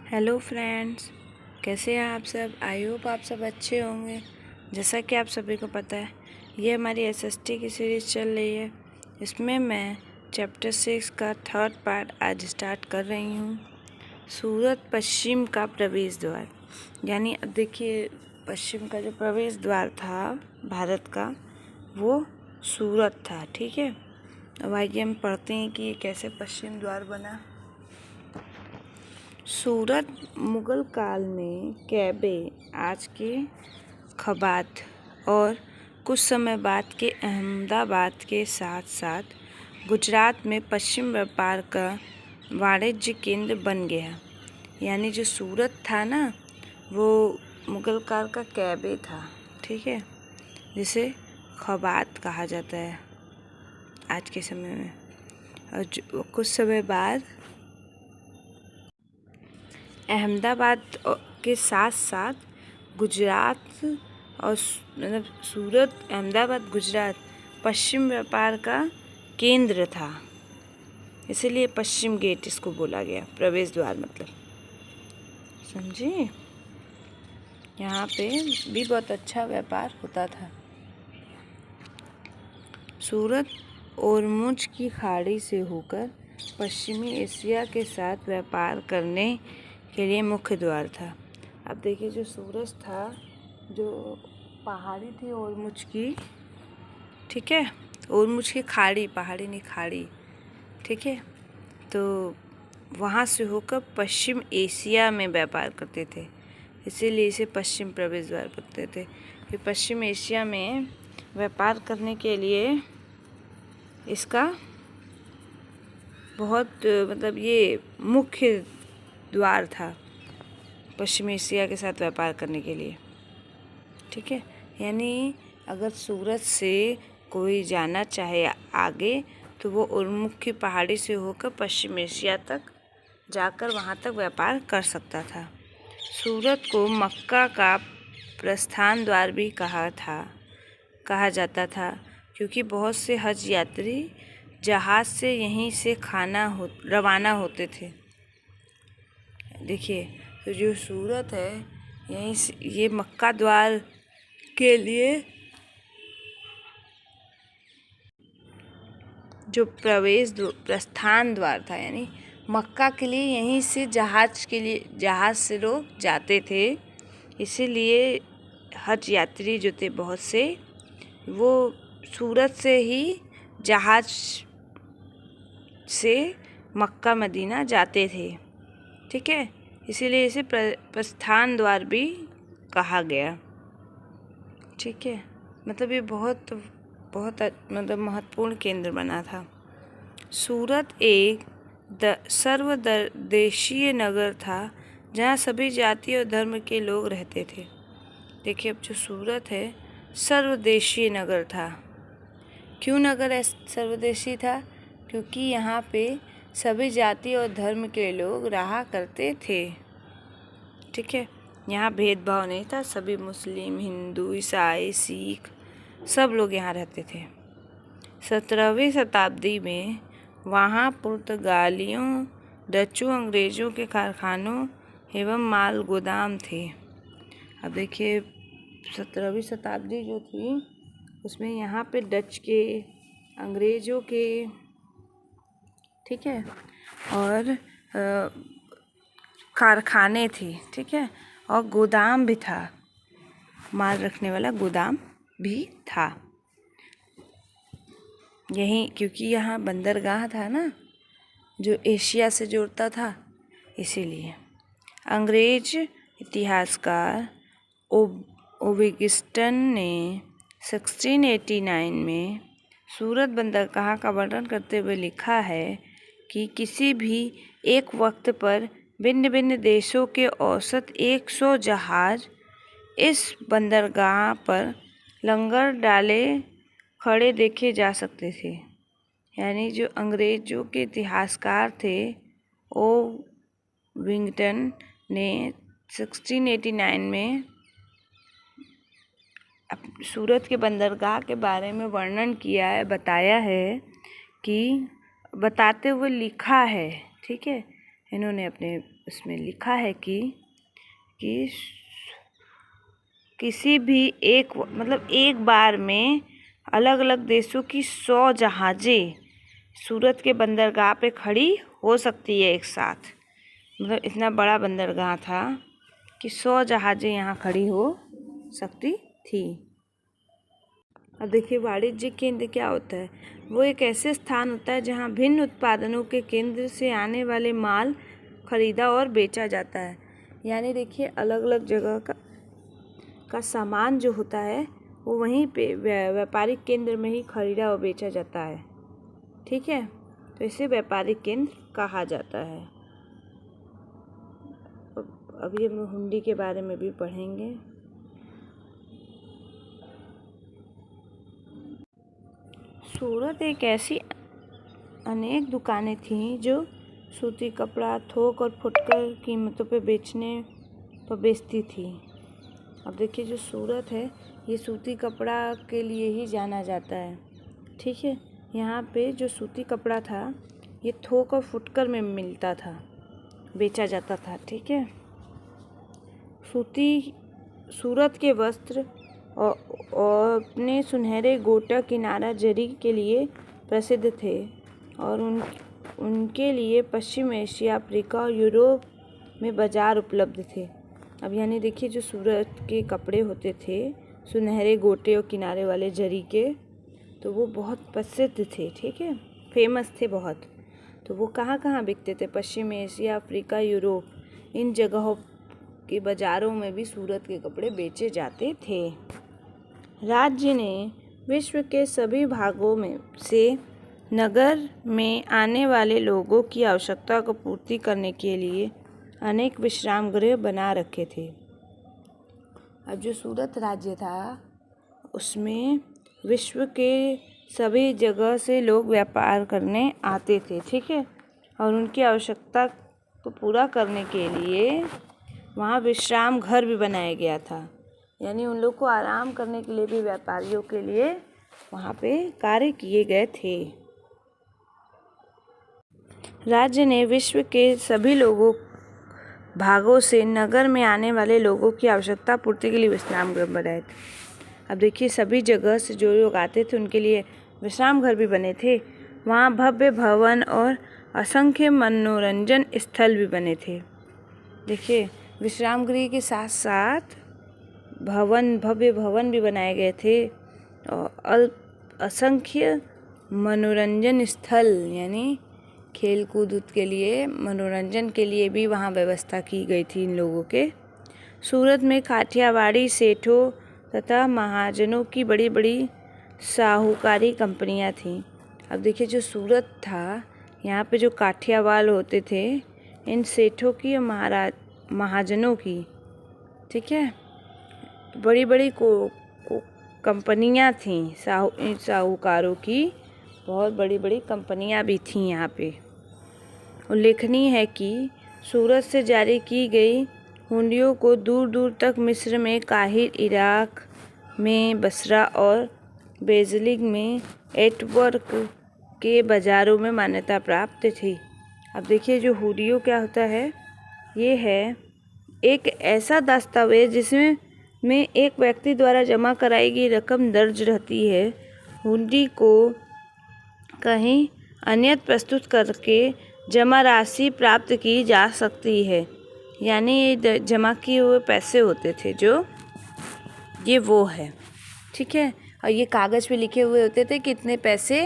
Hello friends, कैसे हैं आप सब। आई होप आप सब अच्छे होंगे। जैसा कि आप सभी को पता है, ये हमारी एसएसटी की सीरीज़ चल रही है। इसमें मैं चैप्टर 6 का 3rd पार्ट आज स्टार्ट कर रही हूँ। सूरत पश्चिम का प्रवेश द्वार। यानी अब देखिए, पश्चिम का जो प्रवेश द्वार था भारत का, वो सूरत था। ठीक है, अब आइए हम पढ़ते हैं कि ये कैसे पश्चिम द्वार बना। सूरत मुगल काल में कैबे, आज के खबात, और कुछ समय बाद के अहमदाबाद के साथ साथ गुजरात में पश्चिम व्यापार का वाणिज्य केंद्र बन गया। यानी जो सूरत था ना, वो मुगल काल का कैबे था। ठीक है, जिसे खबात कहा जाता है आज के समय में। और कुछ समय बाद अहमदाबाद के साथ साथ गुजरात और मतलब सूरत, अहमदाबाद, गुजरात पश्चिम व्यापार का केंद्र था। इसीलिए पश्चिम गेट इसको बोला गया, प्रवेश द्वार मतलब। समझे, यहाँ पे भी बहुत अच्छा व्यापार होता था। सूरत ओरमुझ की खाड़ी से होकर पश्चिमी एशिया के साथ व्यापार करने के लिए मुख्य द्वार था। अब देखिए, जो सूरज था, जो पहाड़ी थी ओरमुझ की, ठीक है, ओरमुझ की खाड़ी, पहाड़ी नहीं खाड़ी, ठीक है, तो वहाँ से होकर पश्चिम एशिया में व्यापार करते थे। इसीलिए इसे पश्चिम प्रवेश द्वार बोलते थे कि पश्चिम एशिया में व्यापार करने के लिए इसका बहुत मतलब ये मुख्य द्वार था पश्चिम एशिया के साथ व्यापार करने के लिए। ठीक है, यानी अगर सूरत से कोई जाना चाहे आगे, तो वो उर्मुख की पहाड़ी से होकर पश्चिम एशिया तक जाकर वहाँ तक व्यापार कर सकता था। सूरत को मक्का का प्रस्थान द्वार भी कहा जाता था, क्योंकि बहुत से हज यात्री जहाज़ से यहीं से रवाना होते थे। देखिए, तो जो सूरत है, यहीं से ये मक्का द्वार के लिए जो प्रस्थान द्वार था, यानी मक्का के लिए यहीं से जहाज़ से लोग जाते थे। इसीलिए हज यात्री जो थे बहुत से, वो सूरत से ही जहाज़ से मक्का मदीना जाते थे। ठीक है, इसीलिए इसे प्रस्थान द्वार भी कहा गया। ठीक है, मतलब ये बहुत बहुत मतलब महत्वपूर्ण केंद्र बना था। सूरत एक सर्वदेशीय नगर था, जहाँ सभी जाति और धर्म के लोग रहते थे। देखिए, अब जो सूरत है, सर्वदेशीय नगर था। क्यों नगर सर्वदेशीय था? क्योंकि यहाँ पे सभी जाति और धर्म के लोग रहा करते थे। ठीक है, यहाँ भेदभाव नहीं था, सभी मुस्लिम, हिंदू, ईसाई, सिख सब लोग यहाँ रहते थे। 17वीं शताब्दी में वहाँ पुर्तगालियों, डचों, अंग्रेज़ों के कारखानों एवं माल गोदाम थे। अब देखिए, 17वीं शताब्दी जो थी, उसमें यहाँ पे डच के, अंग्रेज़ों के, ठीक है, और कारखाने थे। ठीक है, और गोदाम भी था, माल रखने वाला गोदाम भी था। यहीं, क्योंकि यहाँ बंदरगाह था ना, जो एशिया से जोड़ता था, इसीलिए। अंग्रेज इतिहासकार ओविगस्टन ने 1689 में सूरत बंदरगाह का वर्णन करते हुए लिखा है कि किसी भी एक वक्त पर भिन्न भिन्न देशों के औसत 100 जहाज इस बंदरगाह पर लंगर डाले खड़े देखे जा सकते थे। यानी जो अंग्रेज़ों के इतिहासकार थे, ओ विंगटन ने 1689 में सूरत के बंदरगाह के बारे में वर्णन किया है, बताया है, कि बताते हुए लिखा है। ठीक है, इन्होंने अपने उसमें लिखा है कि किसी भी एक बार में अलग अलग देशों की 100 जहाज़ें सूरत के बंदरगाह पे खड़ी हो सकती है एक साथ। मतलब इतना बड़ा बंदरगाह था कि 100 जहाज़ें यहाँ खड़ी हो सकती थी। अब देखिए, वाणिज्य केंद्र क्या होता है? वो एक ऐसे स्थान होता है जहाँ भिन्न उत्पादनों के केंद्र से आने वाले माल खरीदा और बेचा जाता है। यानी देखिए, अलग अलग जगह का सामान जो होता है वो वहीं पे व्यापारिक केंद्र में ही खरीदा और बेचा जाता है। ठीक है, तो इसे व्यापारिक केंद्र कहा जाता है। अभी हम हुंडी के बारे में भी पढ़ेंगे। सूरत एक ऐसी अनेक दुकानें थीं जो सूती कपड़ा थोक और फुटकर कीमतों पे बेचती थी। अब देखिए, जो सूरत है ये सूती कपड़ा के लिए ही जाना जाता है। ठीक है, यहाँ पे जो सूती कपड़ा था ये थोक और फुटकर में मिलता था, बेचा जाता था। ठीक है, सूरत के वस्त्र और अपने सुनहरे गोटा किनारा जरी के लिए प्रसिद्ध थे और उनके लिए पश्चिम एशिया, अफ्रीका और यूरोप में बाज़ार उपलब्ध थे। अब यानी देखिए, जो सूरत के कपड़े होते थे सुनहरे गोटे और किनारे वाले जरी के, तो वो बहुत प्रसिद्ध थे। ठीक है, फेमस थे बहुत। तो वो कहाँ कहाँ बिकते थे? पश्चिम एशिया, अफ्रीका, यूरोप, इन जगहों के बाज़ारों में भी सूरत के कपड़े बेचे जाते थे। राज्य ने विश्व के सभी भागों में से नगर में आने वाले लोगों की आवश्यकता को पूर्ति करने के लिए अनेक विश्राम गृह बना रखे थे। अब जो सूरत राज्य था उसमें विश्व के सभी जगह से लोग व्यापार करने आते थे। ठीक है, और उनकी आवश्यकता को पूरा करने के लिए वहाँ विश्राम घर भी बनाया गया था। यानी उन लोग को आराम करने के लिए भी व्यापारियों के लिए वहाँ पे कार्य किए गए थे। राज्य ने विश्व के सभी भागों से नगर में आने वाले लोगों की आवश्यकता पूर्ति के लिए विश्राम गृह बनाए थे। अब देखिए, सभी जगह से जो लोग आते थे उनके लिए विश्राम घर भी बने थे। वहाँ भव्य भवन और असंख्य मनोरंजन स्थल भी बने थे। देखिए, विश्राम गृह के साथ साथ भव्य भवन भी बनाए गए थे और असंख्य मनोरंजन स्थल यानी खेल कूद के लिए, मनोरंजन के लिए भी वहाँ व्यवस्था की गई थी इन लोगों के। सूरत में काठियावाड़ी सेठों तथा महाजनों की बड़ी बड़ी साहूकारी कंपनियां थीं। अब देखिए, जो सूरत था यहाँ पे जो काठियावाड़ होते थे, इन सेठों की और महाजनों की, ठीक है, बड़ी बड़ी कंपनियां थीं। साहूकारों की बहुत बड़ी बड़ी कंपनियां भी थीं यहाँ पे। उल्लेखनीय है कि सूरत से जारी की गई हुंडियों को दूर दूर तक मिस्र में, काहिर, इराक में, बसरा और बेजलिग में एंटवर्प के बाज़ारों में मान्यता प्राप्त थी। अब देखिए, जो हुंडियों क्या होता है, ये है एक ऐसा दस्तावेज जिसमें एक व्यक्ति द्वारा जमा कराई गई रकम दर्ज रहती है। हुंडी को कहीं अन्यत्र प्रस्तुत करके जमा राशि प्राप्त की जा सकती है। यानी ये जमा किए हुए पैसे होते थे जो ये वो है। ठीक है, और ये कागज़ पे लिखे हुए होते थे कि इतने पैसे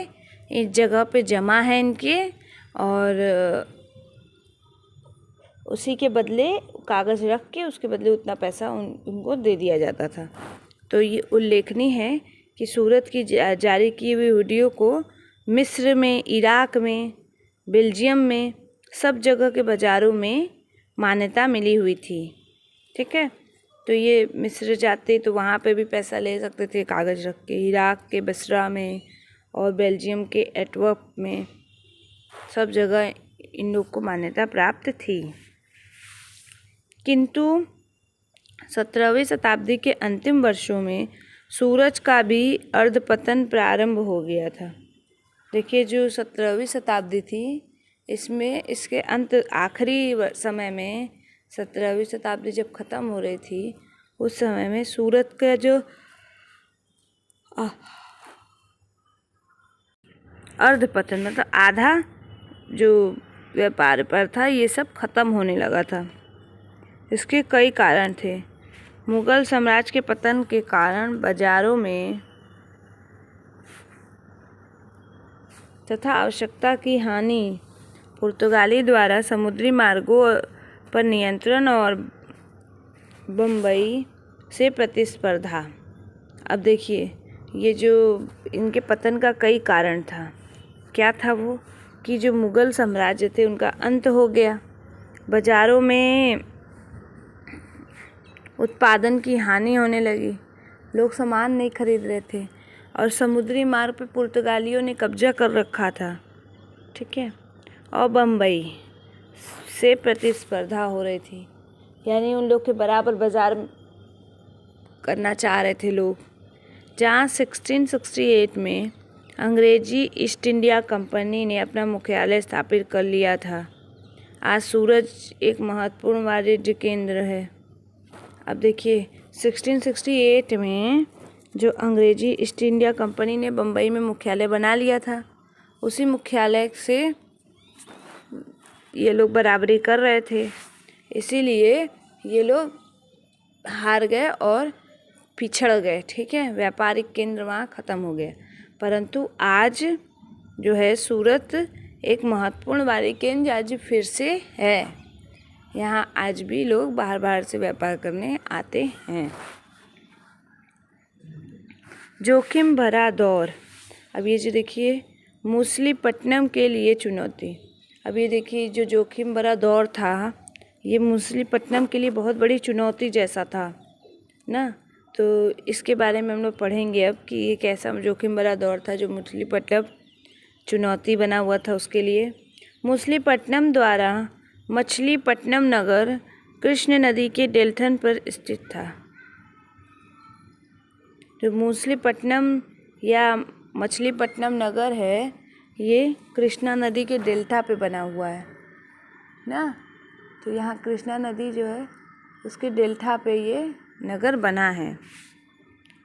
इस जगह पे जमा है इनके, और उसी के बदले कागज़ रख के उसके बदले उतना पैसा उनको दे दिया जाता था। तो ये उल्लेखनीय है कि सूरत की जारी की हुई हुंडियों को मिस्र में, इराक में, बेल्जियम में, सब जगह के बाज़ारों में मान्यता मिली हुई थी। ठीक है, तो ये मिस्र जाते तो वहाँ पे भी पैसा ले सकते थे कागज़ रख के। इराक के बसरा में और बेल्जियम के एंटवर्प में, सब जगह इन लोग को मान्यता प्राप्त थी। किंतु 17वीं शताब्दी के अंतिम वर्षों में सूरज का भी अर्धपतन प्रारंभ हो गया था। देखिए, जो 17वीं शताब्दी थी, इसमें इसके अंत आखिरी समय में 17वीं शताब्दी जब ख़त्म हो रही थी उस समय में सूरत का जो अर्धपतन मतलब आधा जो व्यापार पर था ये सब खत्म होने लगा था। इसके कई कारण थे। मुगल साम्राज्य के पतन के कारण बाजारों में तथा आवश्यकता की हानि, पुर्तगाली द्वारा समुद्री मार्गों पर नियंत्रण और बम्बई से प्रतिस्पर्धा। अब देखिए ये जो इनके पतन का कई कारण था। क्या था वो कि जो मुगल साम्राज्य थे उनका अंत हो गया, बाज़ारों में उत्पादन की हानि होने लगी, लोग सामान नहीं खरीद रहे थे और समुद्री मार्ग पे पुर्तगालियों ने कब्जा कर रखा था, ठीक है। और बम्बई से प्रतिस्पर्धा हो रही थी, यानी उन लोग के बराबर बाज़ार करना चाह रहे थे लोग। जहाँ 1668 में अंग्रेजी ईस्ट इंडिया कंपनी ने अपना मुख्यालय स्थापित कर लिया था। आज सूरत एक महत्वपूर्ण वाणिज्य केंद्र है। अब देखिए 1668 में जो अंग्रेजी ईस्ट इंडिया कंपनी ने बम्बई में मुख्यालय बना लिया था, उसी मुख्यालय से ये लोग बराबरी कर रहे थे, इसीलिए ये लोग हार गए और पिछड़ गए, ठीक है। व्यापारिक केंद्र वहाँ ख़त्म हो गया। परंतु आज जो है सूरत एक महत्वपूर्ण वाणिज्य केंद्र आज फिर से है। यहाँ आज भी लोग बाहर बाहर से व्यापार करने आते हैं। जोखिम भरा दौर। अब ये जो देखिए मछलीपट्टनम के लिए चुनौती। अब ये देखिए जो जोखिम भरा दौर था ये मछलीपट्टनम के लिए बहुत बड़ी चुनौती जैसा था ना। तो इसके बारे में हम लोग पढ़ेंगे अब कि ये कैसा जोखिम भरा दौर था जो मछलीपट्टनम चुनौती बना हुआ था उसके लिए। मछलीपट्टनम द्वारा मछलीपट्टनम नगर कृष्ण नदी के डेल्टन पर स्थित था। जो मछलीपट्टनम या मछलीपट्टनम नगर है ये कृष्णा नदी के डेल्टा पे बना हुआ है ना। तो यहाँ कृष्णा नदी जो है उसके डेल्टा पे ये नगर बना है।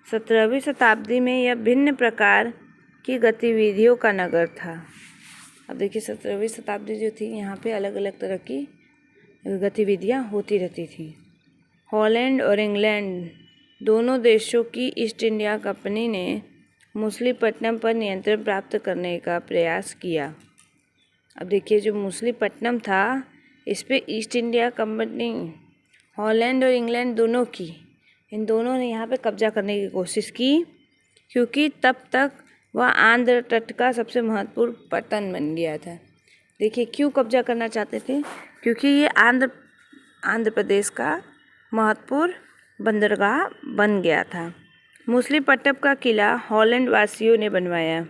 17वीं शताब्दी में यह भिन्न प्रकार की गतिविधियों का नगर था। अब देखिए 17वीं शताब्दी जो थी यहाँ पे अलग अलग तरह की गतिविधियाँ होती रहती थी। हॉलैंड और इंग्लैंड दोनों देशों की ईस्ट इंडिया कंपनी ने मछलीपट्टनम पर नियंत्रण प्राप्त करने का प्रयास किया। अब देखिए जो मछलीपट्टनम था इस पे ईस्ट इंडिया कंपनी हॉलैंड और इंग्लैंड दोनों की, इन दोनों ने यहाँ पे कब्जा करने की कोशिश की, क्योंकि तब तक वह आंध्र तट का सबसे महत्वपूर्ण पट्टन बन गया था। देखिए क्यों कब्जा करना चाहते थे, क्योंकि ये आंध्र प्रदेश का महत्वपूर्ण बंदरगाह बन गया था। मछलीपट्टनम का किला हॉलैंड वासियों ने बनवाया।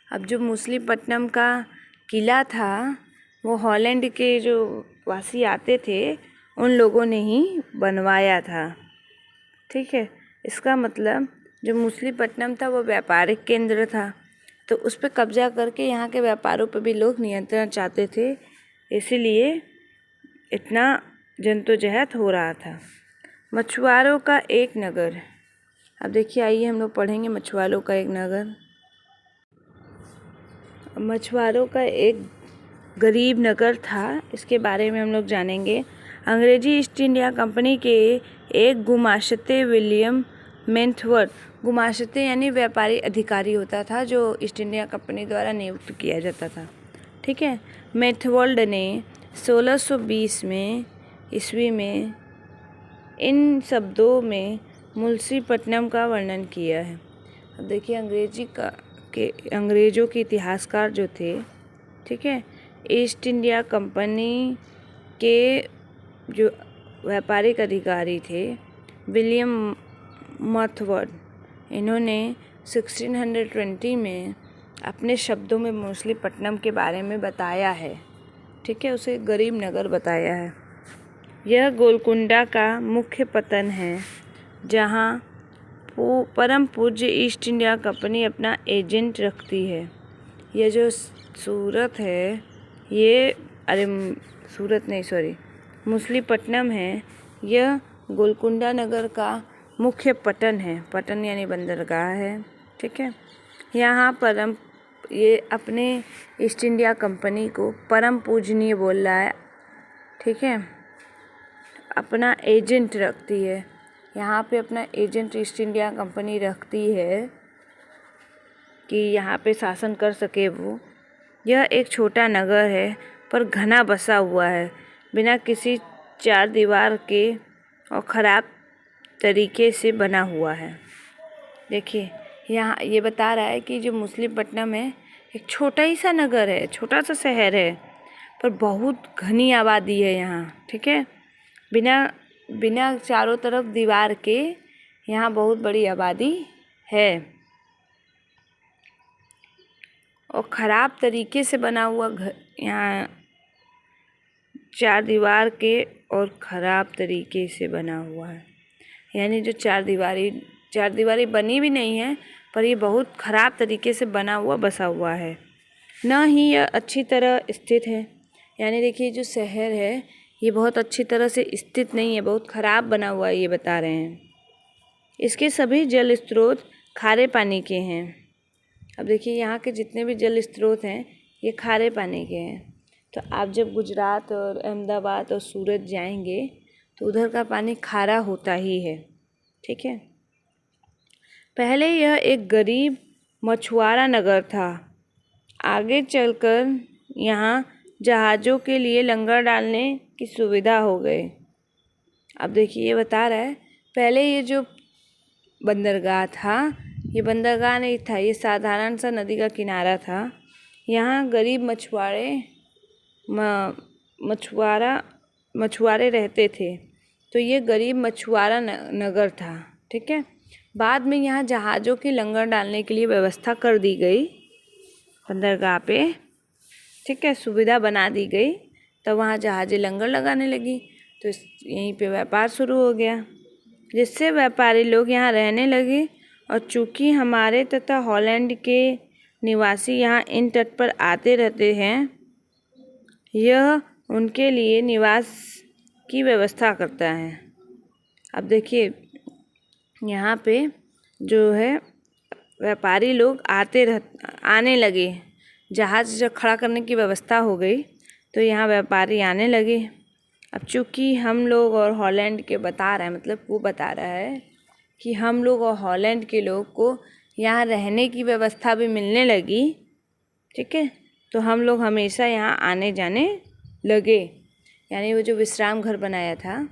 अब जो मछलीपट्टनम का किला था वो हॉलैंड के जो वासी आते थे उन लोगों ने ही बनवाया था, ठीक है। इसका मतलब जो मछलीपट्टनम था वो व्यापारिक केंद्र था, तो उस पर कब्जा करके यहाँ के व्यापारों पर भी लोग नियंत्रण चाहते थे, इसीलिए इतना जद्दोजहद हो रहा था। मछुआरों का एक नगर। अब देखिए आइए हम लोग पढ़ेंगे मछुआरों का एक नगर। मछुआरों का एक गरीब नगर था, इसके बारे में हम लोग जानेंगे। अंग्रेजी ईस्ट इंडिया कंपनी के एक गुमाश्ते विलियम मेंथवर्थ, गुमाश्ते यानी व्यापारी अधिकारी होता था जो ईस्ट इंडिया कंपनी द्वारा नियुक्त किया जाता था, ठीक है। मेंथवर्थ ने 1620 में ईस्वी में इन शब्दों में मछलीपट्टनम का वर्णन किया है। अब देखिए अंग्रेज़ों के इतिहासकार जो थे, ठीक है, ईस्ट इंडिया कंपनी के जो व्यापारिक अधिकारी थे विलियम मेंथवर्थ, इन्होंने 1620 में अपने शब्दों में मछलीपट्टनम के बारे में बताया है, ठीक है, उसे गरीब नगर बताया है। यह गोलकुंडा का मुख्य पतन है जहाँ परम पूज्य ईस्ट इंडिया कंपनी अपना एजेंट रखती है। ये जो सूरत है, ये सूरत नहीं, सॉरी, मछलीपट्टनम है, यह गोलकुंडा नगर का मुख्य पट्टन है। पट्टन यानी बंदरगाह है। ठीक है। यहाँ परम ये अपने ईस्ट इंडिया कंपनी को परम पूजनीय बोल रहा है। ठीक है। अपना एजेंट रखती है यहाँ पे, अपना एजेंट ईस्ट इंडिया कंपनी रखती है कि यहाँ पे शासन कर सके वो। यह एक छोटा नगर है पर घना बसा हुआ है, बिना किसी चार दीवार के और ख़राब तरीके से बना हुआ है। देखिए यहाँ ये बता रहा है कि जो मछलीपट्टनम है एक छोटा ही सा नगर है, छोटा सा शहर है, पर बहुत घनी आबादी है यहाँ। ठीक है। बिना चारों तरफ दीवार के यहाँ बहुत बड़ी आबादी है और ख़राब तरीके से बना हुआ घर, यहाँ चार दीवार के और ख़राब तरीके से बना हुआ है। यानी जो चार दीवारी बनी भी नहीं है, पर ये बहुत ख़राब तरीके से बना हुआ बसा हुआ है, न ही यह अच्छी तरह स्थित है। यानी देखिए जो शहर है ये बहुत अच्छी तरह से स्थित नहीं है, बहुत ख़राब बना हुआ है, ये बता रहे हैं। इसके सभी जल स्रोत खारे पानी के हैं। अब देखिए यहाँ के जितने भी जल स्रोत हैं ये खारे पानी के हैं। तो आप जब गुजरात और अहमदाबाद और सूरत जाएंगे तो उधर का पानी खारा होता ही है। ठीक है। पहले यह एक गरीब मछुआरा नगर था। आगे चलकर यहाँ जहाज़ों के लिए लंगर डालने की सुविधा हो गई। अब देखिए ये बता रहा है, पहले ये जो बंदरगाह था ये बंदरगाह नहीं था, ये साधारण सा नदी का किनारा था। यहाँ गरीब मछुआरे रहते थे, तो ये गरीब मछुआरा नगर था। ठीक है। बाद में यहाँ जहाज़ों के लंगर डालने के लिए व्यवस्था कर दी गई बंदरगाह पे। ठीक है। सुविधा बना दी गई, तब वहाँ जहाज़ें लंगर लगाने लगी, तो यहीं पे व्यापार शुरू हो गया, जिससे व्यापारी लोग यहाँ रहने लगे। और चूँकि हमारे तथा हॉलैंड के निवासी यहाँ इन तट पर आते रहते हैं, यह उनके लिए निवास की व्यवस्था करता है। अब देखिए यहाँ पे जो है व्यापारी लोग आने लगे, जहाज़ जब खड़ा करने की व्यवस्था हो गई तो यहाँ व्यापारी आने लगे। अब चूँकि हम लोग और हॉलैंड के बता रहा है, मतलब वो बता रहा है कि हम लोग और हॉलैंड के लोग को यहाँ रहने की व्यवस्था भी मिलने लगी। ठीक है। तो हम लोग हमेशा यहाँ आने जाने लगे। यानी वो जो विश्राम घर बनाया था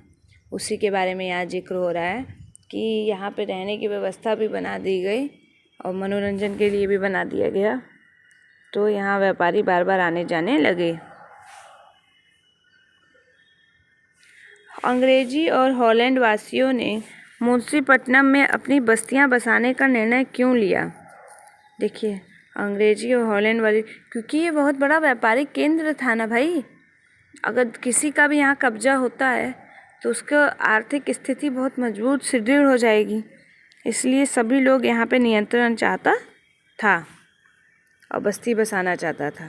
उसी के बारे में यहाँ जिक्र हो रहा है कि यहाँ पे रहने की व्यवस्था भी बना दी गई और मनोरंजन के लिए भी बना दिया गया, तो यहाँ व्यापारी बार बार आने जाने लगे। अंग्रेजी और हॉलैंड वासियों ने मछलीपट्टनम में अपनी बस्तियाँ बसाने का निर्णय क्यों लिया? देखिए अंग्रेजी और हॉलैंड वाले, क्योंकि ये बहुत बड़ा व्यापारिक केंद्र था ना भाई। अगर किसी का भी यहाँ कब्जा होता है तो उसका आर्थिक स्थिति बहुत मजबूत सुदृढ़ हो जाएगी, इसलिए सभी लोग यहाँ पे नियंत्रण चाहता था और बस्ती बसाना चाहता था।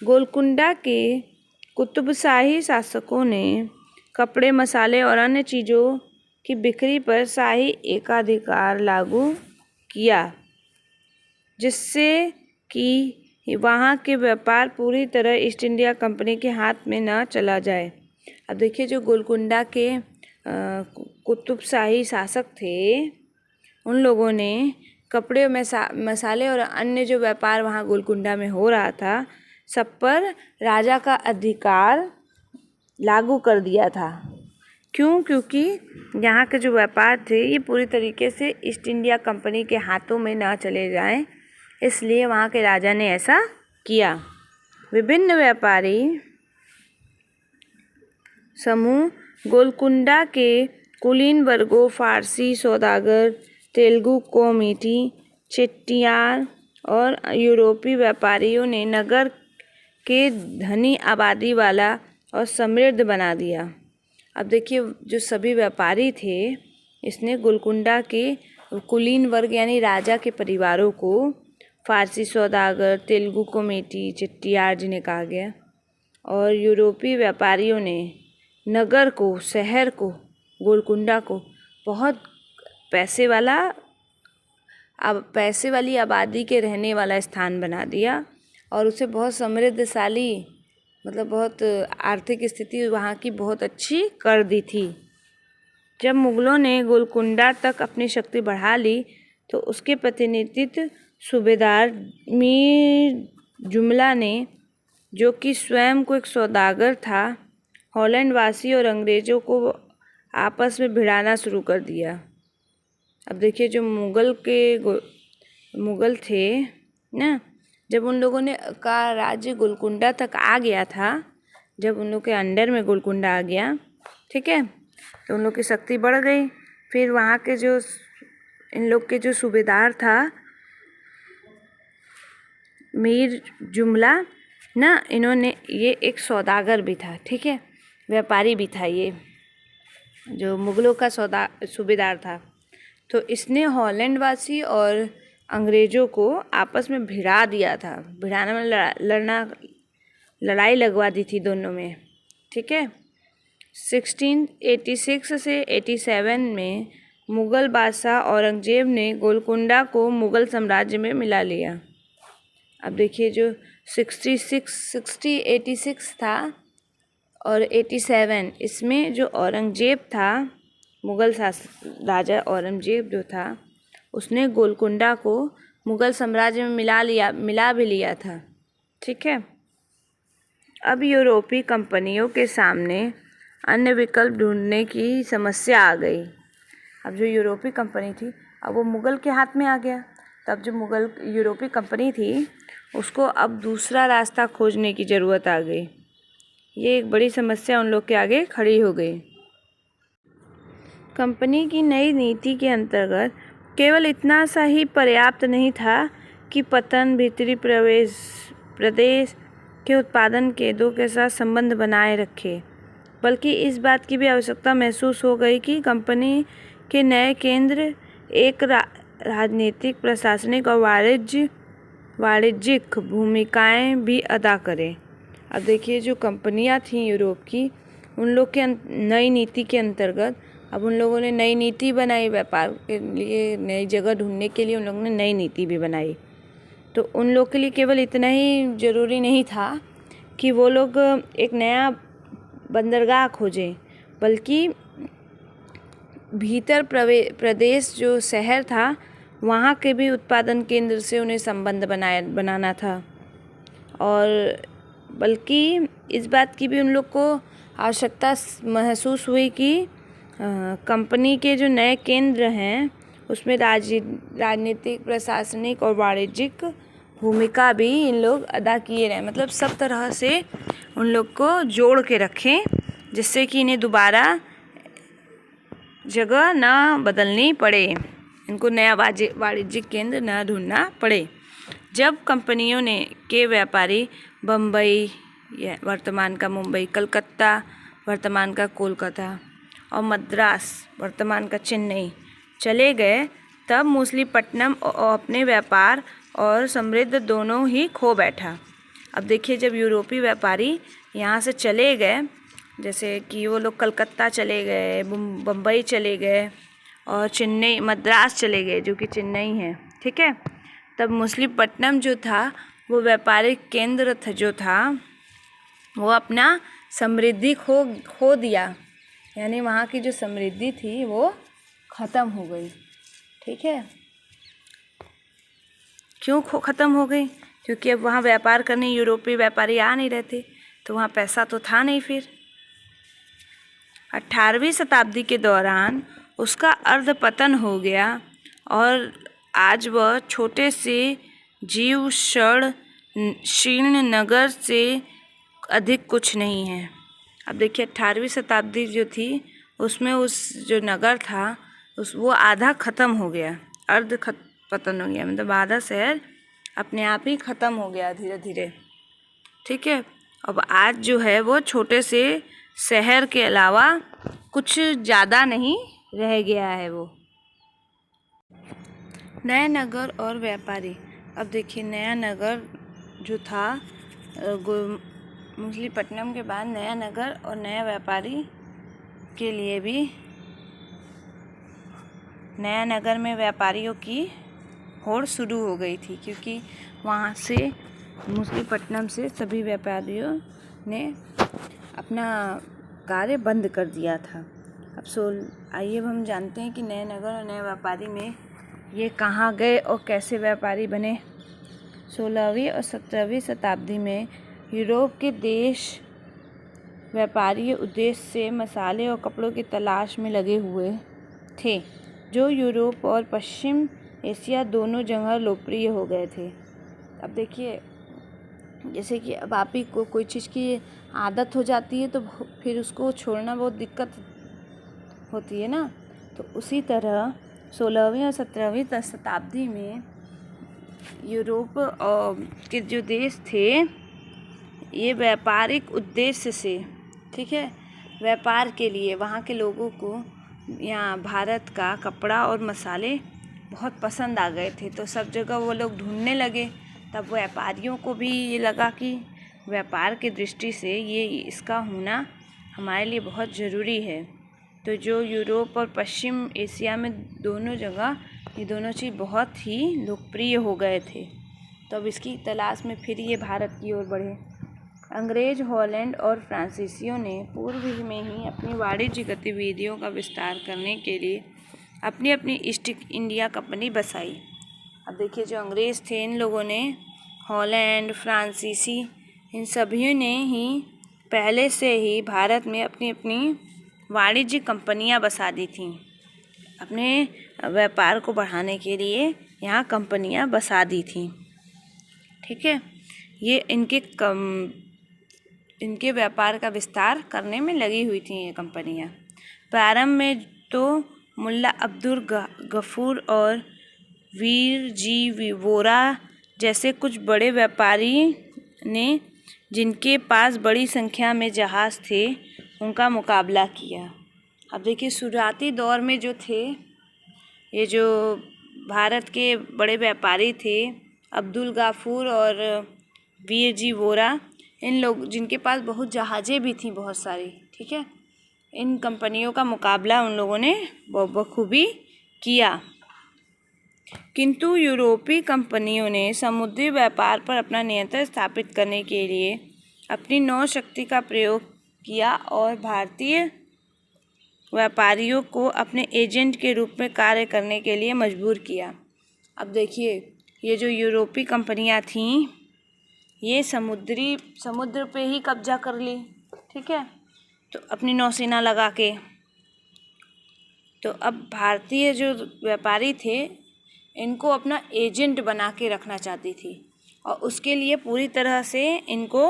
गोलकुंडा के कुतुबशाही शासकों ने कपड़े, मसाले और अन्य चीज़ों की बिक्री पर शाही एकाधिकार लागू किया, जिससे कि वहाँ के व्यापार पूरी तरह ईस्ट इंडिया कंपनी के हाथ में न चला जाए। अब देखिए जो गोलकुंडा के कुतुबशाही शासक थे, उन लोगों ने कपड़े, मसाले और अन्य जो व्यापार वहाँ गोलकुंडा में हो रहा था सब पर राजा का अधिकार लागू कर दिया था। क्यों? क्योंकि यहाँ के जो व्यापार थे ये पूरी तरीके से ईस्ट इंडिया कंपनी के हाथों में ना चले जाएं, इसलिए वहाँ के राजा ने ऐसा किया। विभिन्न व्यापारी समूह गोलकुंडा के कुलीन वर्गों, फारसी सौदागर, तेलुगु कौमिटी, चेट्टियार और यूरोपीय व्यापारियों ने नगर के धनी आबादी वाला और समृद्ध बना दिया। अब देखिए जो सभी व्यापारी थे, इसने गोलकुंडा के कुलीन वर्ग यानी राजा के परिवारों को फारसी सौदागर, तेलुगु कमेटी, चेट्टियार जिन्हें कहा गया, और यूरोपीय व्यापारियों ने नगर को, शहर को, गोलकुंडा को बहुत पैसे वाली आबादी के रहने वाला स्थान बना दिया और उसे बहुत समृद्धशाली, मतलब बहुत आर्थिक स्थिति वहाँ की बहुत अच्छी कर दी थी। जब मुगलों ने गोलकुंडा तक अपनी शक्ति बढ़ा ली तो उसके प्रतिनिधित्व सूबेदार मीर जुमला ने, जो कि स्वयं को एक सौदागर था, हॉलैंड वासी और अंग्रेज़ों को आपस में भिड़ाना शुरू कर दिया। अब देखिए, जो मुगल थे ना, जब उन लोगों ने का राज्य गोलकुंडा तक आ गया था, जब उन लोग के अंडर में गोलकुंडा आ गया, ठीक है, तो उन लोग की शक्ति बढ़ गई। फिर वहाँ के इन लोग के जो सूबेदार था मीर जुमला ना, इन्होंने, ये एक सौदागर भी था, ठीक है, व्यापारी भी था, ये जो मुगलों का सूबेदार था। तो इसने हॉलैंड वासी और अंग्रेज़ों को आपस में भिड़ा दिया था। भिड़ाना में लड़ाई लगवा दी थी दोनों में, ठीक है। 1686 से 87 में मुग़ल बादशाह औरंगज़ेब ने गोलकुंडा को मुग़ल साम्राज्य में मिला लिया। अब देखिए, जो 86 था और 87, इसमें जो औरंगज़ेब था, मुग़ल राजा औरंगज़ेब जो था, उसने गोलकुंडा को मुग़ल साम्राज्य में मिला भी लिया था, ठीक है। अब यूरोपीय कंपनियों के सामने अन्य विकल्प ढूंढने की समस्या आ गई। अब जो यूरोपीय कंपनी थी, अब वो मुग़ल के हाथ में आ गया। तब जो यूरोपीय कंपनी थी, उसको अब दूसरा रास्ता खोजने की ज़रूरत आ गई। ये एक बड़ी समस्या उन लोग के आगे खड़ी हो गई। कंपनी की नई नीति के अंतर्गत केवल इतना सा ही पर्याप्त नहीं था कि पतन भीतरी प्रदेश के उत्पादन केंद्रों के साथ संबंध बनाए रखे, बल्कि इस बात की भी आवश्यकता महसूस हो गई कि कंपनी के नए केंद्र एक राजनीतिक, प्रशासनिक और वाणिज्यिक भूमिकाएं भी अदा करें। अब देखिए, जो कंपनियां थीं यूरोप की, उन लोग के नई नीति के अंतर्गत अब उन लोगों ने नई नीति बनाई, व्यापार के लिए नई जगह ढूंढने के लिए उन लोगों ने नई नीति भी बनाई। तो उन लोग के लिए केवल इतना ही ज़रूरी नहीं था कि वो लोग एक नया बंदरगाह खोजें, बल्कि भीतर प्रदेश जो शहर था, वहाँ के भी उत्पादन केंद्र से उन्हें संबंध बनाना था। और बल्कि इस बात की भी उन लोग को आवश्यकता महसूस हुई कि कंपनी के जो नए केंद्र हैं, उसमें राजनीतिक, प्रशासनिक और वाणिज्यिक भूमिका भी इन लोग अदा किए रहें। मतलब सब तरह से उन लोग को जोड़ के रखें, जिससे कि इन्हें दोबारा जगह ना बदलनी पड़े, इनको नया वाणिज्यिक केंद्र ना ढूंढना पड़े। जब कंपनियों के व्यापारी बम्बई, वर्तमान का मुंबई, कलकत्ता, वर्तमान का कोलकाता, और मद्रास, वर्तमान का चेन्नई, चले गए, तब मछलीपट्टनम अपने व्यापार और समृद्ध दोनों ही खो बैठा। अब देखिए, जब यूरोपीय व्यापारी यहाँ से चले गए, जैसे कि वो लोग कलकत्ता चले गए, बम्बई चले गए और चेन्नई, मद्रास चले गए, जो कि चेन्नई है, ठीक है, तब मछलीपट्टनम जो था, वो व्यापारिक केंद्र जो था, वो अपना समृद्धि खो दिया। यानी वहाँ की जो समृद्धि थी वो ख़त्म हो गई, ठीक है। क्यों ख़त्म हो गई? क्योंकि अब वहाँ व्यापार करने यूरोपीय व्यापारी आ नहीं रहते, तो वहाँ पैसा तो था नहीं। फिर 18वीं शताब्दी के दौरान उसका अर्धपतन हो गया और आज वह छोटे से जीर्ण नगर से अधिक कुछ नहीं है। अब देखिए, 18वीं शताब्दी जो थी, उसमें उस जो नगर था वो आधा ख़त्म हो गया, पतन हो गया, मतलब आधा शहर अपने आप ही ख़त्म हो गया धीरे धीरे, ठीक है। अब आज जो है वो छोटे से शहर के अलावा कुछ ज़्यादा नहीं रह गया है वो। नए नगर और व्यापारी। अब देखिए नया नगर जो था मछलीपट्टनम के बाद नया नगर और नया व्यापारी के लिए भी नया नगर में व्यापारियों की होड़ शुरू हो गई थी, क्योंकि वहाँ से मछलीपट्टनम से सभी व्यापारियों ने अपना कार्य बंद कर दिया था। आइए अब हम जानते हैं कि नए नगर और नए व्यापारी में ये कहाँ गए और कैसे व्यापारी बने। 16वीं और 17वीं शताब्दी में यूरोप के देश व्यापारी उद्देश्य से मसाले और कपड़ों की तलाश में लगे हुए थे, जो यूरोप और पश्चिम एशिया दोनों जगह लोकप्रिय हो गए थे। अब देखिए, जैसे कि अब आप ही को कोई चीज़ की आदत हो जाती है तो फिर उसको छोड़ना बहुत दिक्कत होती है ना। तो उसी तरह 16वीं और 17वीं शताब्दी में यूरोप के जो देश थे, ये व्यापारिक उद्देश्य से, ठीक है, व्यापार के लिए वहाँ के लोगों को यहाँ भारत का कपड़ा और मसाले बहुत पसंद आ गए थे। तो सब जगह वो लोग ढूंढने लगे। तब व्यापारियों को भी ये लगा कि व्यापार की दृष्टि से ये इसका होना हमारे लिए बहुत ज़रूरी है। तो जो यूरोप और पश्चिम एशिया में दोनों जगह ये दोनों चीज़ बहुत ही लोकप्रिय हो गए थे। तो अब इसकी तलाश में फिर ये भारत की ओर बढ़े। अंग्रेज, हॉलैंड और फ्रांसीसियों ने पूर्व में ही अपनी वाणिज्य गतिविधियों का विस्तार करने के लिए अपनी अपनी ईस्ट इंडिया कंपनी बसाई। अब देखिए, जो अंग्रेज़ थे, इन लोगों ने, हॉलैंड, फ्रांसीसी, इन सभी ने ही पहले से ही भारत में अपनी अपनी वाणिज्य कंपनियां बसा दी थीं। अपने व्यापार को बढ़ाने के लिए यहाँ कंपनियां बसा दी थीं, ठीक है। ये इनके व्यापार का विस्तार करने में लगी हुई थी ये कंपनियां। प्रारंभ में तो मुल्ला अब्दुल गफूर और वीर जी वोरा जैसे कुछ बड़े व्यापारी ने, जिनके पास बड़ी संख्या में जहाज़ थे, उनका मुकाबला किया। अब देखिए, शुरुआती दौर में जो थे, ये जो भारत के बड़े व्यापारी थे, अब्दुल गफूर और वीर जी वोरा, इन लोग जिनके पास बहुत जहाज़ें भी थीं, बहुत सारी, ठीक है, इन कंपनियों का मुकाबला उन लोगों ने बखूबी किया। किंतु यूरोपीय कंपनियों ने समुद्री व्यापार पर अपना नियंत्रण स्थापित करने के लिए अपनी नौशक्ति का प्रयोग किया और भारतीय व्यापारियों को अपने एजेंट के रूप में कार्य करने के लिए मजबूर किया। अब देखिए, ये जो यूरोपीय कंपनियां थीं, ये समुद्र पे ही कब्जा कर ली, ठीक है, तो अपनी नौसेना लगा के। तो अब भारतीय जो व्यापारी थे, इनको अपना एजेंट बना के रखना चाहती थी और उसके लिए पूरी तरह से इनको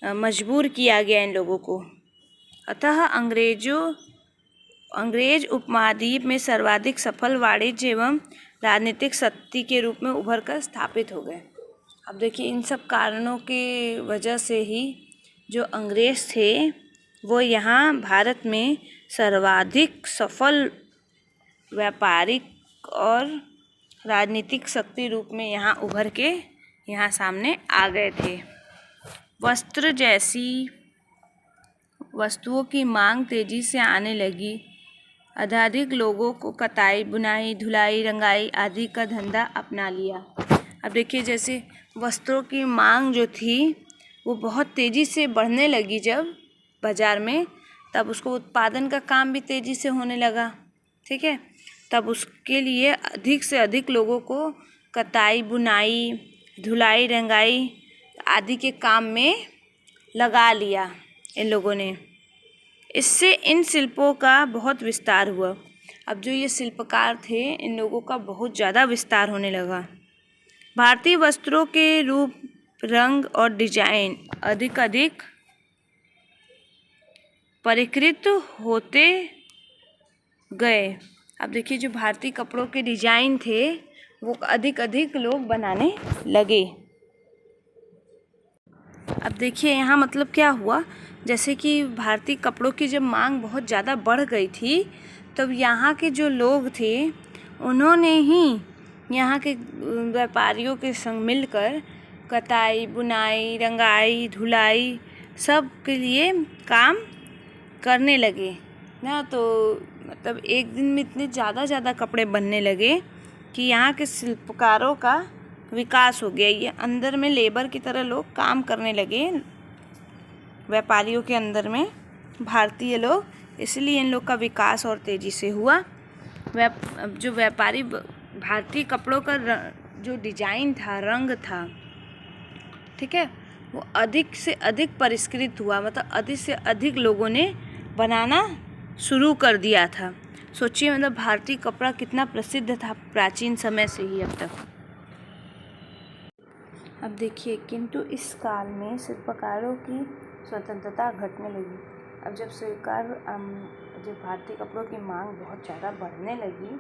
मजबूर किया गया इन लोगों को। अतः अंग्रेज उपमहाद्वीप में सर्वाधिक सफल वाणिज्य एवं राजनीतिक शक्ति के रूप में उभर कर स्थापित हो गए। अब देखिए, इन सब कारणों के वजह से ही जो अंग्रेज थे, वो यहाँ भारत में सर्वाधिक सफल व्यापारिक और राजनीतिक शक्ति रूप में यहाँ उभर के यहाँ सामने आ गए थे। वस्त्र जैसी वस्तुओं की मांग तेजी से आने लगी। अधिकाधिक लोगों को कताई, बुनाई, धुलाई, रंगाई आदि का धंधा अपना लिया। अब देखिए, जैसे वस्त्रों की मांग जो थी वो बहुत तेज़ी से बढ़ने लगी जब बाज़ार में, तब उसको उत्पादन का काम भी तेज़ी से होने लगा, ठीक है। तब उसके लिए अधिक से अधिक लोगों को कताई, बुनाई, धुलाई, रंगाई आदि के काम में लगा लिया इन लोगों ने। इससे इन शिल्पों का बहुत विस्तार हुआ। अब जो ये शिल्पकार थे, इन लोगों का बहुत ज़्यादा विस्तार होने लगा। भारतीय वस्त्रों के रूप, रंग और डिजाइन अधिक परिष्कृत होते गए। अब देखिए, जो भारतीय कपड़ों के डिजाइन थे वो अधिक लोग बनाने लगे। अब देखिए, यहाँ मतलब क्या हुआ, जैसे कि भारतीय कपड़ों की जब मांग बहुत ज़्यादा बढ़ गई थी, तब यहाँ के जो लोग थे उन्होंने ही यहाँ के व्यापारियों के संग मिलकर कताई, बुनाई, रंगाई, धुलाई सब के लिए काम करने लगे ना। तो मतलब एक दिन में इतने ज़्यादा कपड़े बनने लगे कि यहाँ के शिल्पकारों का विकास हो गया। ये अंदर में लेबर की तरह लोग काम करने लगे, व्यापारियों के अंदर में भारतीय लोग, इसलिए इन लोग का विकास और तेज़ी से हुआ। जो व्यापारी भारतीय कपड़ों का जो डिजाइन था, रंग था, ठीक है, वो अधिक से अधिक परिष्कृत हुआ, मतलब अधिक से अधिक लोगों ने बनाना शुरू कर दिया था। सोचिए मतलब भारतीय कपड़ा कितना प्रसिद्ध था प्राचीन समय से ही अब तक। अब देखिए, किंतु इस काल में शिल्पकारों की स्वतंत्रता घटने लगी। अब जब भारतीय कपड़ों की मांग बहुत ज़्यादा बढ़ने लगी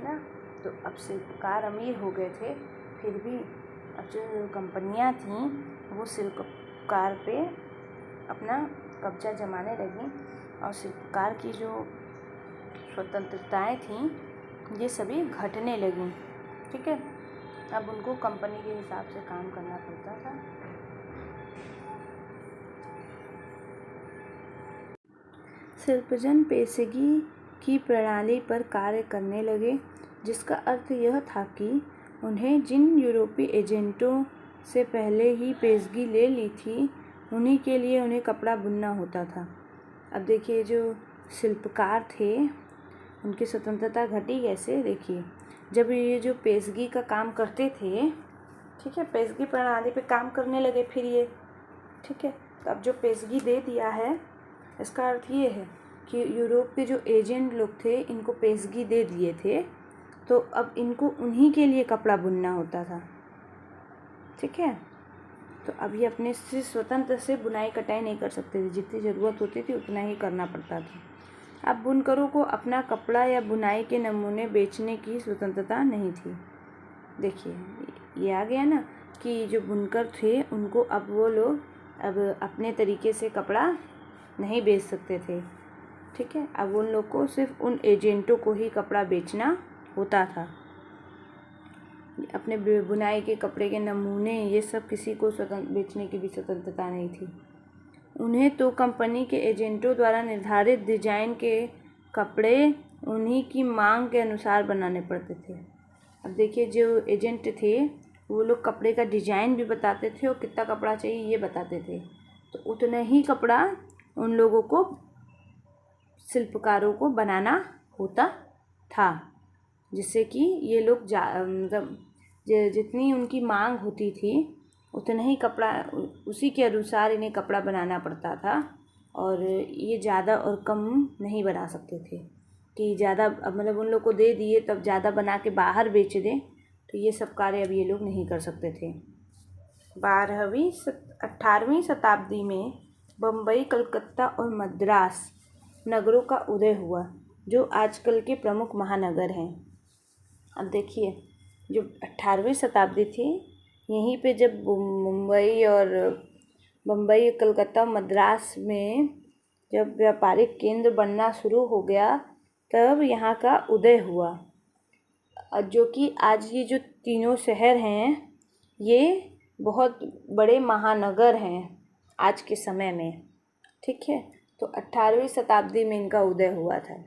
ना, तो अब शिल्पकार अमीर हो गए थे, फिर भी अब जो कंपनियां थीं वो शिल्पकार पे अपना कब्जा जमाने लगी और शिल्पकार की जो स्वतंत्रताएं थीं ये सभी घटने लगीं। ठीक है, अब उनको कंपनी के हिसाब से काम करना पड़ता था। शिल्पजन पेशगी की प्रणाली पर कार्य करने लगे, जिसका अर्थ यह था कि उन्हें जिन यूरोपीय एजेंटों से पहले ही पेशगी ले ली थी, उन्हीं के लिए उन्हें कपड़ा बुनना होता था। अब देखिए, जो शिल्पकार थे उनकी स्वतंत्रता घटी कैसे। देखिए, जब ये जो पेशगी का काम करते थे, ठीक है, पेशगी प्रणाली पे काम करने लगे फिर ये, ठीक है, तो अब जो पेशगी दे दिया है, इसका अर्थ ये है कि यूरोप के जो एजेंट लोग थे इनको पेशगी दे दिए थे, तो अब इनको उन्हीं के लिए कपड़ा बुनना होता था। ठीक है, तो अब ये अपने से स्वतंत्र से बुनाई कटाई नहीं कर सकते थे, जितनी ज़रूरत होती थी उतना ही करना पड़ता था। अब बुनकरों को अपना कपड़ा या बुनाई के नमूने बेचने की स्वतंत्रता नहीं थी। देखिए, ये आ गया ना कि जो बुनकर थे उनको अब वो लोग अब अपने तरीके से कपड़ा नहीं बेच सकते थे। ठीक है, अब उन लोग को सिर्फ उन एजेंटों को ही कपड़ा बेचना होता था। अपने बुनाई के कपड़े के नमूने ये सब किसी को स्वतंत्र बेचने की भी स्वतंत्रता नहीं थी। उन्हें तो कंपनी के एजेंटों द्वारा निर्धारित डिजाइन के कपड़े उन्हीं की मांग के अनुसार बनाने पड़ते थे। अब देखिए, जो एजेंट थे वो लोग कपड़े का डिजाइन भी बताते थे और कितना कपड़ा चाहिए ये बताते थे, तो उतना ही कपड़ा उन लोगों को, शिल्पकारों को बनाना होता था, जिससे कि ये लोग मतलब जितनी उनकी मांग होती थी उतना ही कपड़ा, उसी के अनुसार इन्हें कपड़ा बनाना पड़ता था, और ये ज़्यादा और कम नहीं बना सकते थे कि ज़्यादा मतलब उन लोग को दे दिए तब ज़्यादा बना के बाहर बेच दें, तो ये सब कार्य अब ये लोग नहीं कर सकते थे। 18वीं शताब्दी में बम्बई, कलकत्ता और मद्रास नगरों का उदय हुआ, जो आजकल के प्रमुख महानगर हैं। अब देखिए, जो 18वीं शताब्दी थी, यहीं पे जब बम्बई, कलकत्ता, मद्रास में जब व्यापारिक केंद्र बनना शुरू हो गया, तब यहाँ का उदय हुआ। जो कि आज ये जो तीनों शहर हैं ये बहुत बड़े महानगर हैं आज के समय में। ठीक है, तो 18वीं शताब्दी में इनका उदय हुआ था।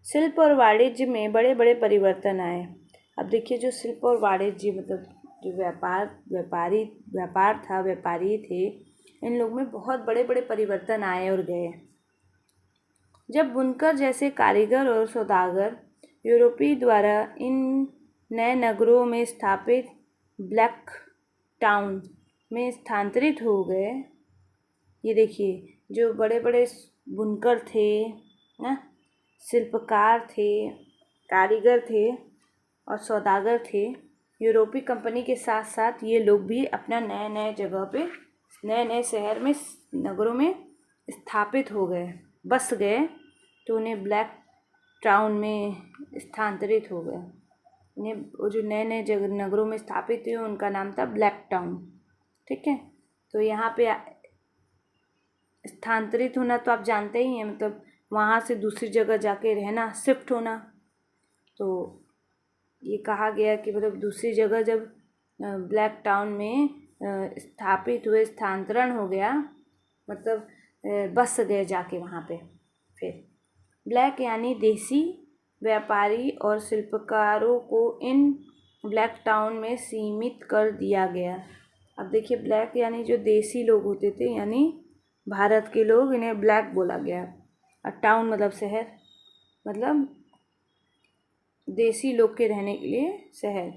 शिल्प और वाणिज्य में बड़े बड़े परिवर्तन आए। अब देखिए, जो शिल्प और वाणिज्य मतलब जो व्यापारी थे, इन लोग में बहुत बड़े बड़े परिवर्तन आए और गए। जब बुनकर जैसे कारीगर और सौदागर यूरोपीय द्वारा इन नए नगरों में स्थापित ब्लैक टाउन में स्थानांतरित हो गए, ये देखिए, जो बड़े बड़े बुनकर थे ना, शिल्पकार थे, कारीगर थे और सौदागर थे, यूरोपीय कंपनी के साथ साथ ये लोग भी अपना नए नए जगह पे, नए नए शहर में, नगरों में स्थापित हो गए, बस गए, तो उन्हें ब्लैक टाउन में स्थानांतरित हो गए। इन्हें वो जो नए नए जगह नगरों में स्थापित हुए उनका नाम था ब्लैक टाउन। ठीक है, तो यहाँ पे स्थानांतरित होना तो आप जानते ही हैं, मतलब वहाँ से दूसरी जगह जाके रहना, शिफ्ट होना। तो ये कहा गया कि मतलब दूसरी जगह जब ब्लैक टाउन में स्थापित हुए, स्थानांतरण हो गया, मतलब बस गए जाके वहाँ पे। फिर ब्लैक यानी देसी व्यापारी और शिल्पकारों को इन ब्लैक टाउन में सीमित कर दिया गया। अब देखिए, ब्लैक यानी जो देसी लोग होते थे, यानी भारत के लोग, इन्हें ब्लैक बोला गया। और टाउन मतलब शहर, मतलब देसी लोग के रहने के लिए शहर।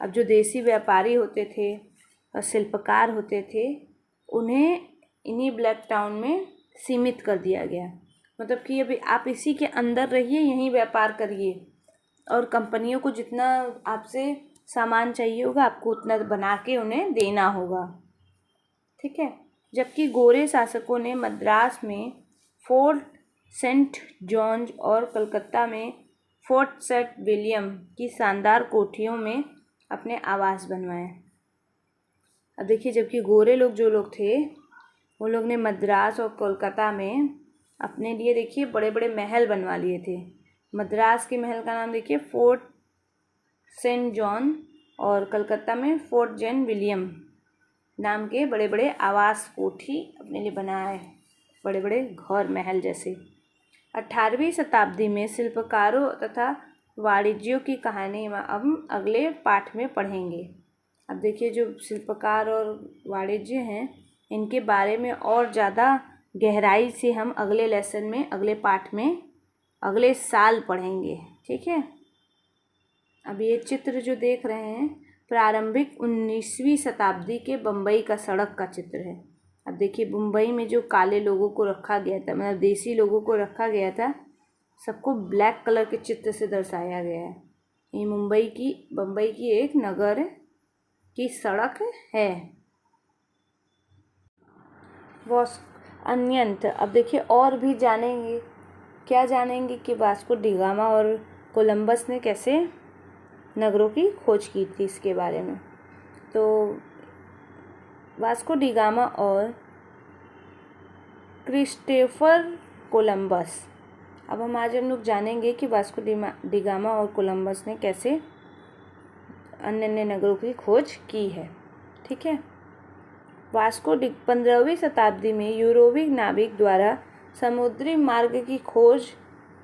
अब जो देसी व्यापारी होते थे और शिल्पकार होते थे, उन्हें इन्हीं ब्लैक टाउन में सीमित कर दिया गया। मतलब कि अभी आप इसी के अंदर रहिए, यहीं व्यापार करिए, और कंपनियों को जितना आपसे सामान चाहिए होगा आपको उतना बना के उन्हें देना होगा, ठीक है। जबकि गोरे शासकों ने मद्रास में फोर्ट सेंट जॉर्ज और कलकत्ता में फोर्ट सेंट विलियम की शानदार कोठियों में अपने आवास बनवाए। अब देखिए, जबकि गोरे लोग जो लोग थे, वो लोग ने मद्रास और कोलकाता में अपने लिए देखिए बड़े बड़े महल बनवा लिए थे। मद्रास के महल का नाम देखिए फोर्ट सेंट जॉन, और कलकत्ता में फोर्ट सेंट विलियम नाम के बड़े बड़े आवास कोठी अपने लिए बनाए, बड़े बड़े घर महल जैसे। 18वीं शताब्दी में शिल्पकारों तथा वाणिज्यों की कहानी हम अगले पाठ में पढ़ेंगे। अब देखिए, जो शिल्पकार और वाणिज्य हैं, इनके बारे में और ज़्यादा गहराई से हम अगले लेसन में, अगले पाठ में अगले साल पढ़ेंगे, ठीक है। अब ये चित्र जो देख रहे हैं, प्रारंभिक 19वीं शताब्दी के बम्बई का सड़क का चित्र है। अब देखिए, मुंबई में जो काले लोगों को रखा गया था, मतलब देसी लोगों को रखा गया था, सबको ब्लैक कलर के चित्र से दर्शाया गया है। ये बम्बई की एक नगर की सड़क है। वो अन्यंत। अब देखिए, और भी जानेंगे, क्या जानेंगे कि वास्को डिगामा और कोलंबस ने कैसे नगरों की खोज की थी, इसके बारे में। तो वास्को डिगामा और क्रिस्टोफर कोलंबस। अब हम लोग जानेंगे कि वास्को डिगामा और कोलंबस ने कैसे अन्य अन्य नगरों की खोज की है, ठीक है। वास्को 15वीं शताब्दी में यूरोपीय नाविक द्वारा समुद्री मार्ग की खोज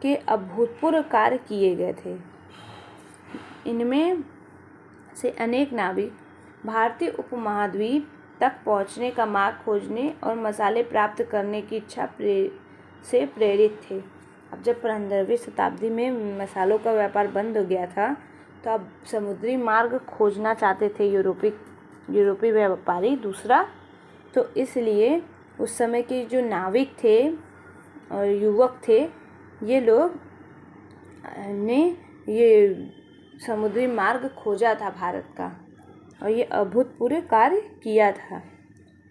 के अभूतपूर्व कार्य किए गए थे। इनमें से अनेक नाविक भारतीय उपमहाद्वीप तक पहुंचने का मार्ग खोजने और मसाले प्राप्त करने की इच्छा से प्रेरित थे। अब जब 15वीं शताब्दी में मसालों का व्यापार बंद हो गया था, तो अब समुद्री मार्ग खोजना चाहते थे यूरोपीय व्यापारी दूसरा। तो इसलिए उस समय के जो नाविक थे और युवक थे, ये लोग ने ये समुद्री मार्ग खोजा था भारत का, और ये अभूतपूर्व कार्य किया था।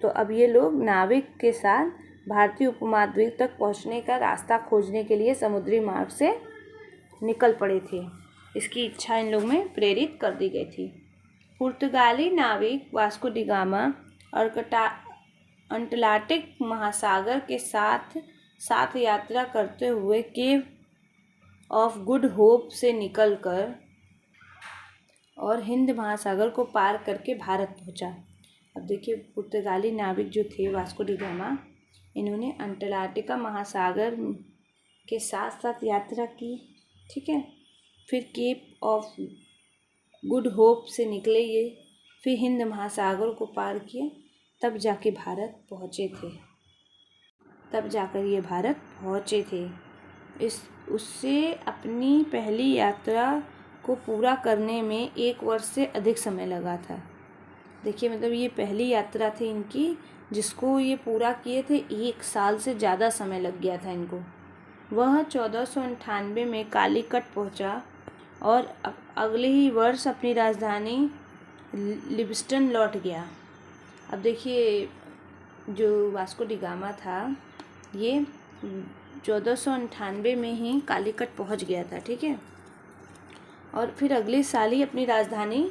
तो अब ये लोग नाविक के साथ भारतीय उपमहाद्वीप तक पहुंचने का रास्ता खोजने के लिए समुद्री मार्ग से निकल पड़े थे। इसकी इच्छा इन लोग में प्रेरित कर दी गई थी। पुर्तगाली नाविक वास्को डिगामा और अटलांटिक महासागर के साथ यात्रा करते हुए केप ऑफ गुड होप से निकलकर और हिंद महासागर को पार करके भारत पहुंचा। अब देखिए, पुर्तगाली नाविक जो थे वास्को डिगामा, इन्होंने अटलांटिका महासागर के साथ साथ यात्रा की, ठीक है। फिर केप ऑफ गुड होप से निकले ये, फिर हिंद महासागर को पार किए, तब जाके भारत पहुँचे थे, तब जाकर ये भारत पहुँचे थे। उससे अपनी पहली यात्रा को पूरा करने में 1 वर्ष से अधिक समय लगा था। देखिए, मतलब ये पहली यात्रा थी इनकी, जिसको ये पूरा किए थे 1 साल से ज़्यादा समय लग गया था इनको। वह 1498 में कालीकट पहुंचा और अगले ही वर्ष अपनी राजधानी लिविंगस्टन लौट गया। अब देखिए, जो वास्को डिगामा था, ये 1498 में ही कालीकट पहुंच गया था, ठीक है। और फिर अगले साल ही अपनी राजधानी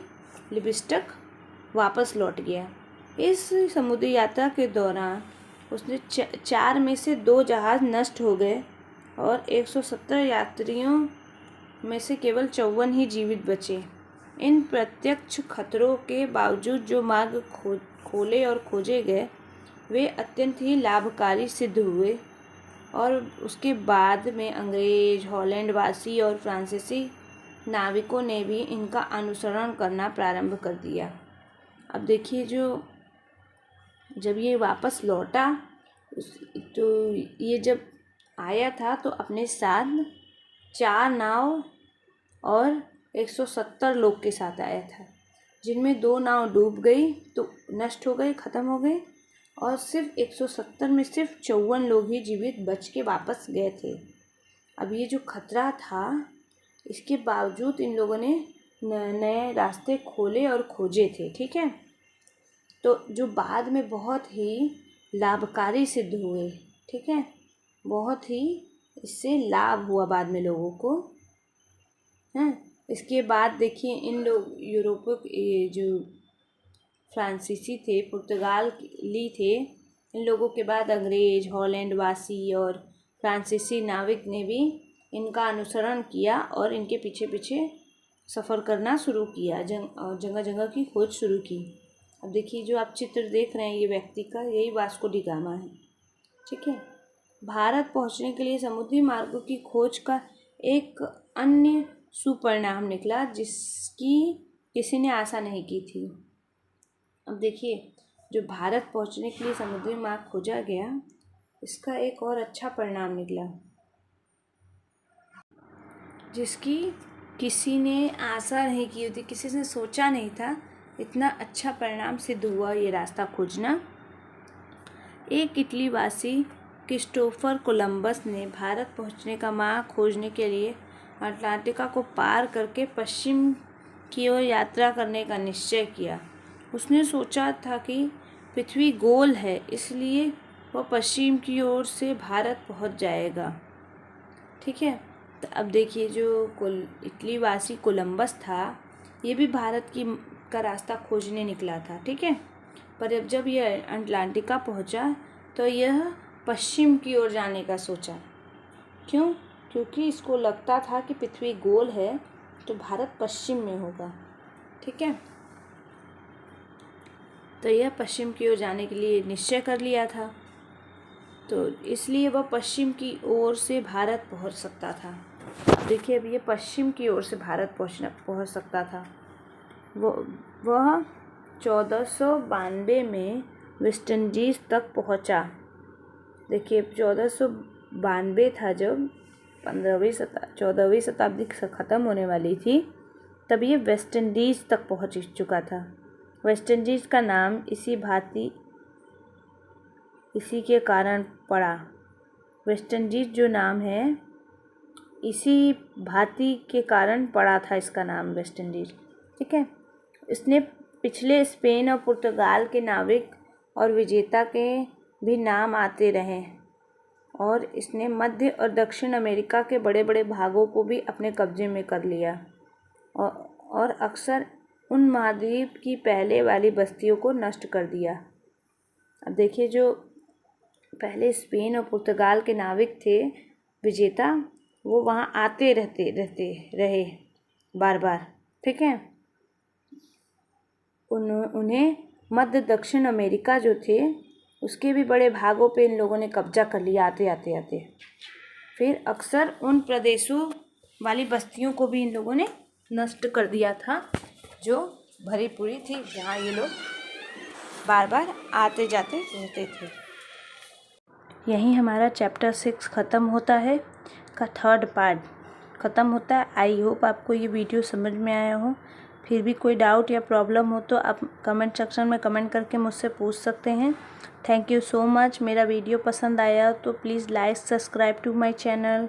लिविंगस्टन वापस लौट गया। इस समुद्री यात्रा के दौरान उसने 4 में से 2 जहाज़ नष्ट हो गए और 170 यात्रियों में से केवल 54 ही जीवित बचे। इन प्रत्यक्ष खतरों के बावजूद जो मार्ग खोले और खोजे गए वे अत्यंत ही लाभकारी सिद्ध हुए और उसके बाद में अंग्रेज, हॉलैंडवासी और फ्रांसीसी नाविकों ने भी इनका अनुसरण करना प्रारंभ कर दिया। अब देखिए जब ये वापस लौटा तो ये जब आया था तो अपने साथ 4 नाव और 170 लोग के साथ आया था, जिनमें 2 नाव डूब गई तो नष्ट हो गई, ख़त्म हो गई और सिर्फ 170 में सिर्फ 54 लोग ही जीवित बच के वापस गए थे। अब ये जो खतरा था इसके बावजूद इन लोगों ने नए रास्ते खोले और खोजे थे, ठीक है, तो जो बाद में बहुत ही लाभकारी सिद्ध हुए, ठीक है, बहुत ही इससे लाभ हुआ बाद में लोगों को, हैं। इसके बाद देखिए इन लोग यूरोपीय जो फ्रांसीसी थे, पुर्तगाली थे, इन लोगों के बाद अंग्रेज, हॉलैंडवासी और फ्रांसीसी नाविक ने भी इनका अनुसरण किया और इनके पीछे पीछे सफ़र करना शुरू किया, जगह जगह की खोज शुरू की। अब देखिए जो आप चित्र देख रहे हैं ये व्यक्ति का, यही वास्को डी गामा है, ठीक है। भारत पहुंचने के लिए समुद्री मार्गों की खोज का एक अन्य सुपरिणाम निकला जिसकी किसी ने आशा नहीं की थी। अब देखिए जो भारत पहुंचने के लिए समुद्री मार्ग खोजा गया इसका एक और अच्छा परिणाम निकला जिसकी किसी ने आशा नहीं की होती, किसी ने सोचा नहीं था इतना अच्छा परिणाम सिद्ध हुआ ये रास्ता खोजना। एक इटली वासी क्रिस्टोफर कोलंबस ने भारत पहुंचने का मार्ग खोजने के लिए अटलांटिका को पार करके पश्चिम की ओर यात्रा करने का निश्चय किया। उसने सोचा था कि पृथ्वी गोल है, इसलिए वह पश्चिम की ओर से भारत पहुंच जाएगा, ठीक है। तो अब देखिए जो इटली वासी कोलंबस था ये भी भारत का रास्ता खोजने निकला था, ठीक है, पर अब जब यह अटलांटिका पहुंचा तो यह पश्चिम की ओर जाने का सोचा। क्यों? क्योंकि इसको लगता था कि पृथ्वी गोल है तो भारत पश्चिम में होगा, ठीक है। तो यह पश्चिम की ओर जाने के लिए निश्चय कर लिया था, तो इसलिए वह पश्चिम की ओर से भारत पहुंच सकता था। देखिए अब ये पश्चिम की ओर से भारत पहुंच सकता था। वह 1492 में वेस्ट इंडीज़ तक पहुंचा। देखिए 1492 था जब 14वीं शताब्दी ख़त्म होने वाली थी, तब ये वेस्ट इंडीज़ तक पहुंच चुका था। वेस्ट इंडीज़ का नाम इसी के कारण पड़ा। वेस्ट इंडीज़ जो नाम है इसी भांति के कारण पड़ा था इसका नाम वेस्ट इंडीज़, ठीक है। इसने पिछले स्पेन और पुर्तगाल के नाविक और विजेता के भी नाम आते रहे और इसने मध्य और दक्षिण अमेरिका के बड़े बड़े भागों को भी अपने कब्जे में कर लिया और अक्सर उन महाद्वीप की पहले वाली बस्तियों को नष्ट कर दिया। अब देखिए जो पहले स्पेन और पुर्तगाल के नाविक थे विजेता, वो वहाँ आते रहे बार बार, ठीक है। उन्हें मध्य दक्षिण अमेरिका जो थे उसके भी बड़े भागों पे इन लोगों ने कब्जा कर लिया आते। फिर अक्सर उन प्रदेशों वाली बस्तियों को भी इन लोगों ने नष्ट कर दिया था जो भरी पूरी थी, जहाँ ये लोग बार बार आते जाते रहते थे। यहीं हमारा चैप्टर 6 ख़त्म होता है, का 3rd पार्ट ख़त्म होता है। आई होप आपको ये वीडियो समझ में आया हो। फिर भी कोई डाउट या प्रॉब्लम हो तो आप कमेंट सेक्शन में कमेंट करके मुझसे पूछ सकते हैं। Thank you so much. मेरा वीडियो पसंद आया तो please like subscribe to my channel.